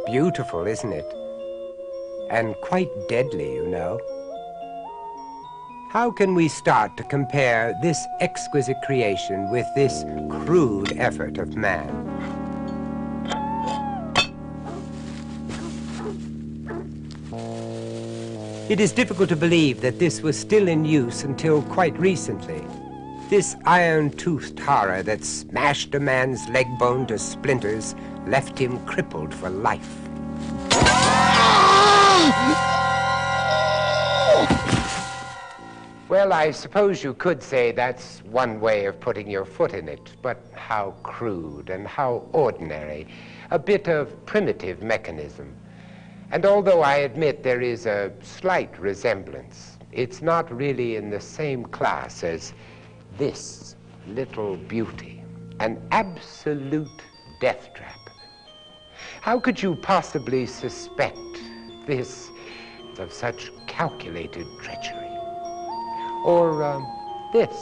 beautiful, isn't it? And quite deadly, you know. How can we start to compare this exquisite creation with this crude effort of man? It is difficult to believe that this was still in use until quite recently. This iron-toothed horror that smashed a man's leg bone to splinters left him crippled for life. Well, I suppose you could say that's one way of putting your foot in it, but how crude and how ordinary. A bit of primitive mechanism. And although I admit there is a slight resemblance, it's not really in the same class as this little beauty, an absolute death trap. How could you possibly suspect this of such calculated treachery? Or this,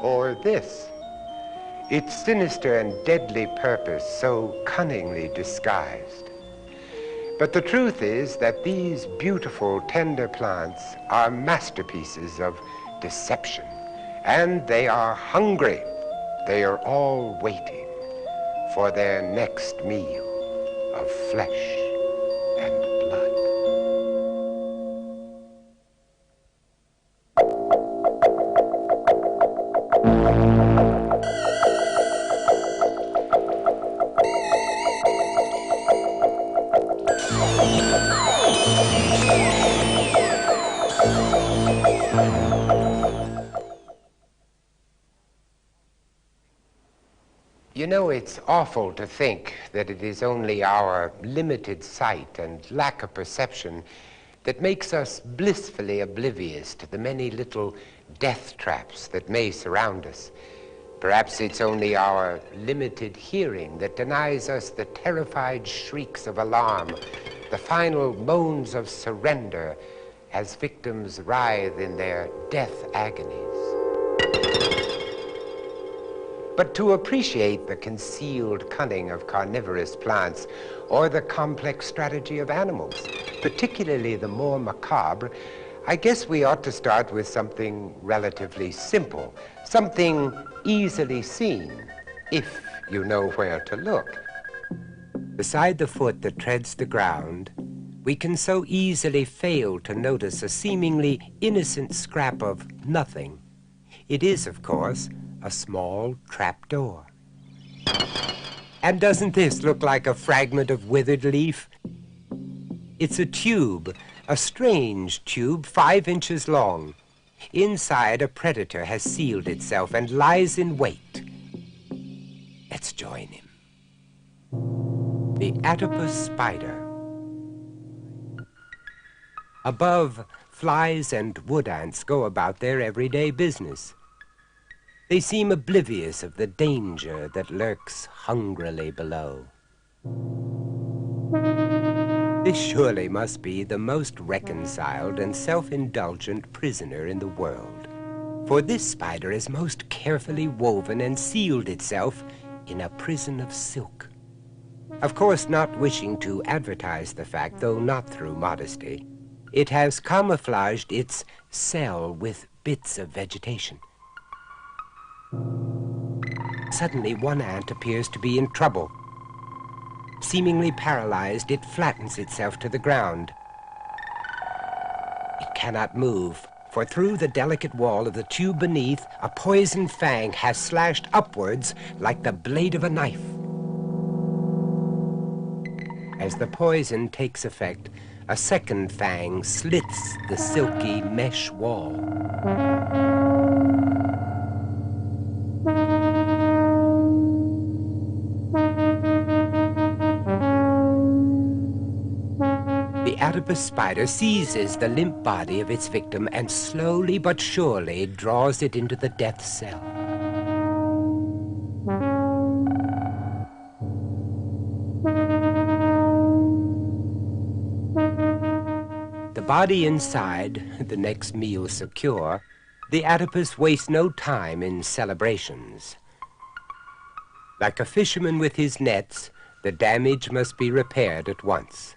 or this. Its sinister and deadly purpose so cunningly disguised. But the truth is that these beautiful, tender plants are masterpieces of deception, and they are hungry. They are all waiting for their next meal of flesh and blood. You know, it's awful to think that it is only our limited sight and lack of perception that makes us blissfully oblivious to the many little death traps that may surround us. Perhaps it's only our limited hearing that denies us the terrified shrieks of alarm, the final moans of surrender as victims writhe in their death agonies. But to appreciate the concealed cunning of carnivorous plants or the complex strategy of animals, particularly the more macabre, I guess we ought to start with something relatively simple, something easily seen, if you know where to look. Beside the foot that treads the ground, we can so easily fail to notice a seemingly innocent scrap of nothing. It is, of course, a small trapdoor. And doesn't this look like a fragment of withered leaf? It's a tube, a strange tube 5 inches long. Inside, a predator has sealed itself and lies in wait. Let's join him. The Atopus spider. Above, flies and wood ants go about their everyday business. They seem oblivious of the danger that lurks hungrily below. This surely must be the most reconciled and self-indulgent prisoner in the world, for this spider is most carefully woven and sealed itself in a prison of silk. Of course, not wishing to advertise the fact, though not through modesty, it has camouflaged its cell with bits of vegetation. Suddenly, one ant appears to be in trouble. Seemingly paralyzed, it flattens itself to the ground. It cannot move, for through the delicate wall of the tube beneath, a poison fang has slashed upwards like the blade of a knife. As the poison takes effect, a second fang slits the silky mesh wall. The Atopus spider seizes the limp body of its victim and slowly but surely draws it into the death cell. The body inside, the next meal secure, the Atopus wastes no time in celebrations. Like a fisherman with his nets, The damage must be repaired at once.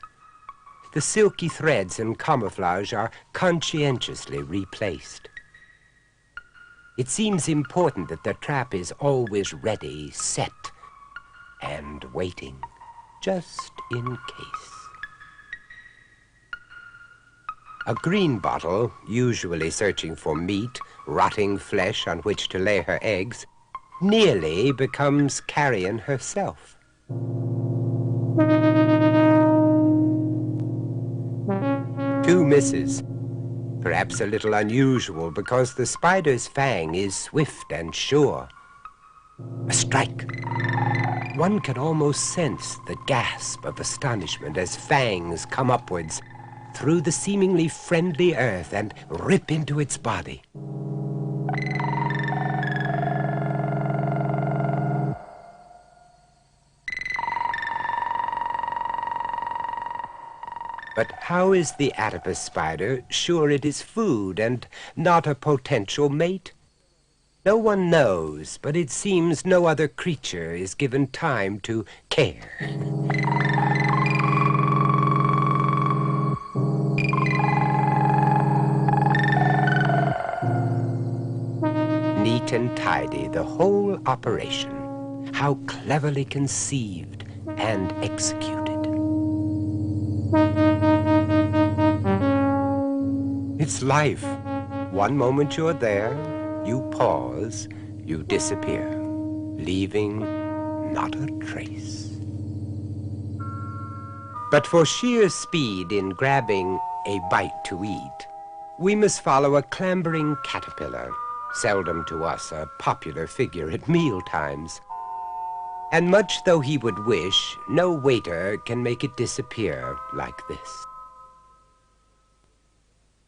The silky threads and camouflage are conscientiously replaced. It seems important that the trap is always ready, set, and waiting, just in case. A greenbottle, usually searching for meat, rotting flesh on which to lay her eggs, nearly becomes carrion herself. Two misses. Perhaps a little unusual because the spider's fang is swift and sure. A strike. One can almost sense the gasp of astonishment as fangs come upwards through the seemingly friendly earth and rip into its body. But how is the adipose spider sure it is food and not a potential mate? No one knows, but it seems no other creature is given time to care. Neat and tidy, the whole operation. How cleverly conceived and executed. It's life. One moment you're there, you pause, you disappear, leaving not a trace. But for sheer speed in grabbing a bite to eat, we must follow a clambering caterpillar, seldom to us a popular figure at mealtimes. And much though he would wish, no waiter can make it disappear like this.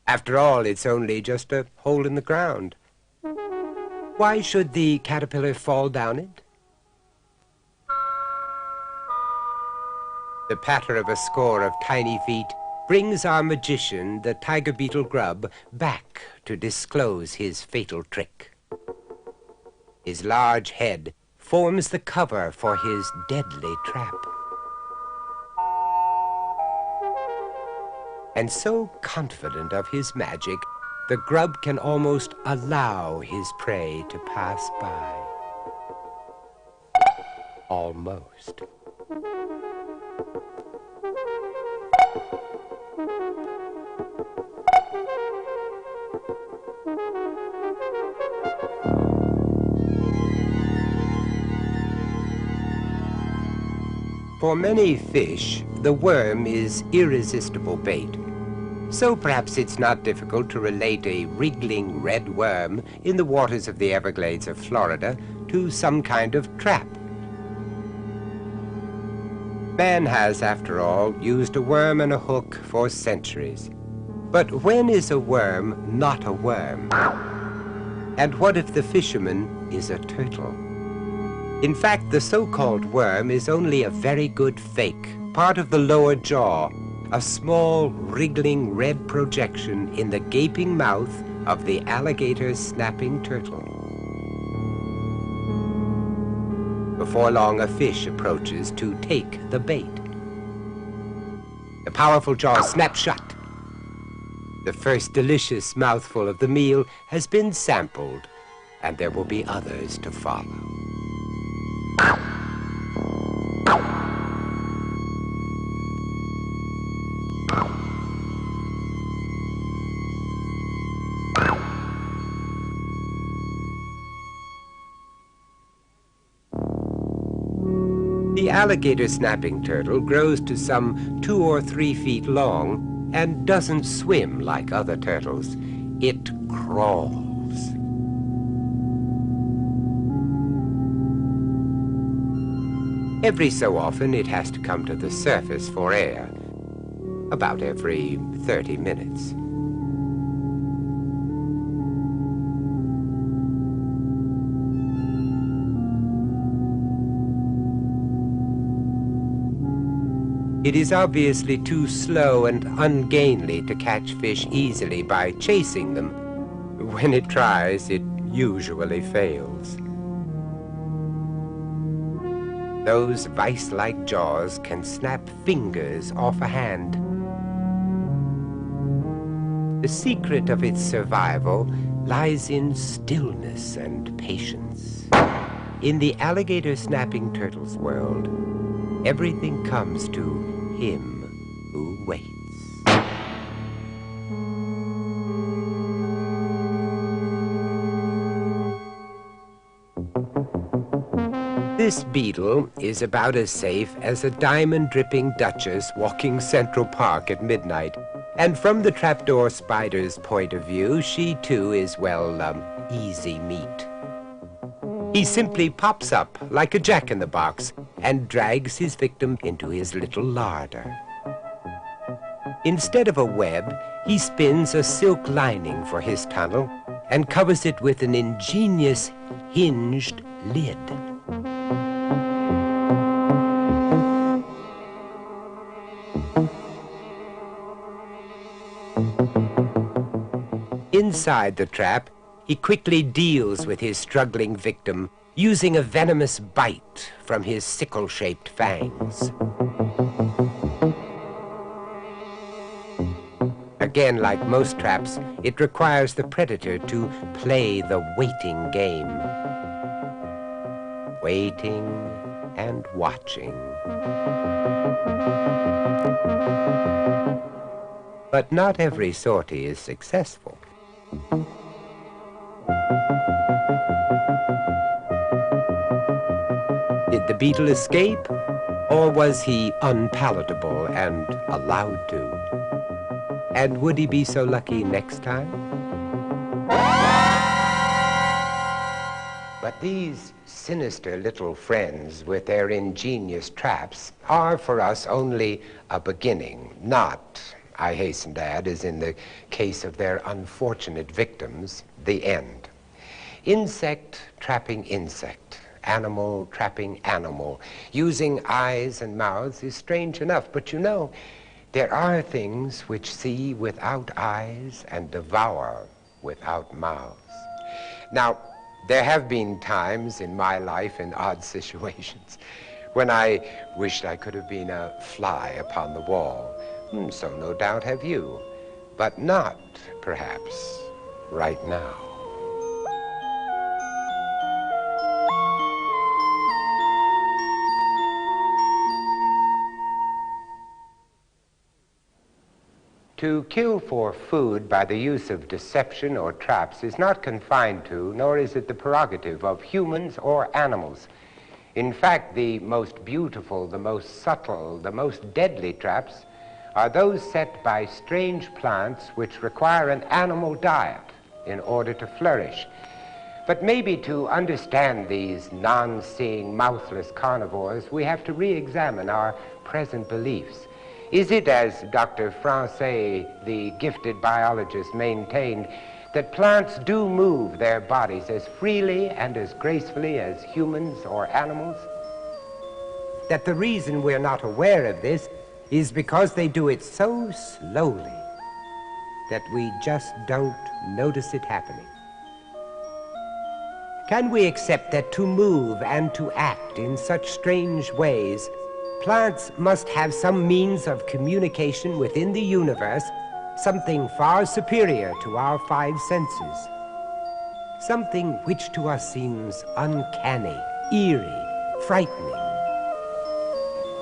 After all, it's only just a hole in the ground. Why should the caterpillar fall down it? The patter of a score of tiny feet brings our magician, the tiger beetle grub, back to disclose his fatal trick. His large head forms the cover for his deadly trap. And so confident of his magic, the grub can almost allow his prey to pass by. Almost. For many fish, the worm is irresistible bait. So perhaps it's not difficult to relate a wriggling red worm in the waters of the Everglades of Florida to some kind of trap. Man has, after all, used a worm and a hook for centuries. But when is a worm not a worm? And what if the fisherman is a turtle? In fact, the so-called worm is only a very good fake, part of the lower jaw, a small, wriggling red projection in the gaping mouth of the alligator snapping turtle. Before long, a fish approaches to take the bait. The powerful jaw snaps shut. The first delicious mouthful of the meal has been sampled, and there will be others to follow. The alligator snapping turtle grows to some 2 or 3 feet long and doesn't swim like other turtles. It crawls. Every so often, it has to come to the surface for air, about every 30 minutes. It is obviously too slow and ungainly to catch fish easily by chasing them. When it tries, it usually fails. Those vice-like jaws can snap fingers off a hand. The secret of its survival lies in stillness and patience. In the alligator snapping turtle's world, everything comes to him who waits. This beetle is about as safe as a diamond-dripping duchess walking Central Park at midnight. And from the trapdoor spider's point of view, she too is, well, easy meat. He simply pops up like a jack-in-the-box and drags his victim into his little larder. Instead of a web, he spins a silk lining for his tunnel and covers it with an ingenious hinged lid. Inside the trap, he quickly deals with his struggling victim, using a venomous bite from his sickle-shaped fangs. Again, like most traps, it requires the predator to play the waiting game. Waiting and watching. But not every sortie is successful. Did the beetle escape, or was he unpalatable and allowed to? And would he be so lucky next time? But these sinister little friends with their ingenious traps are for us only a beginning, not, I hasten to add, as in the case of their unfortunate victims, the end. Insect trapping insect, animal trapping animal, using eyes and mouths is strange enough, but you know, there are things which see without eyes and devour without mouths. Now, there have been times in my life in odd situations when I wished I could have been a fly upon the wall. So no doubt have you, but not, perhaps, right now. To kill for food by the use of deception or traps is not confined to, nor is it the prerogative of humans or animals. In fact, the most beautiful, the most subtle, the most deadly traps are those set by strange plants which require an animal diet in order to flourish. But maybe to understand these non-seeing, mouthless carnivores, we have to re-examine our present beliefs. Is it, as Dr. Francais, the gifted biologist, maintained, that plants do move their bodies as freely and as gracefully as humans or animals? That the reason we're not aware of this is because they do it so slowly that we just don't notice it happening. Can we accept that to move and to act in such strange ways, plants must have some means of communication within the universe, something far superior to our five senses, something which to us seems uncanny, eerie, frightening,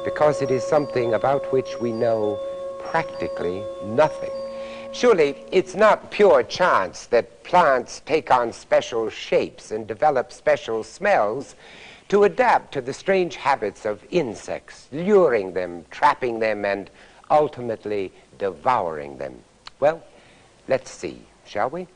because it is something about which we know practically nothing. Surely it's not pure chance that plants take on special shapes and develop special smells to adapt to the strange habits of insects, luring them, trapping them, and ultimately devouring them. Well, let's see, shall we?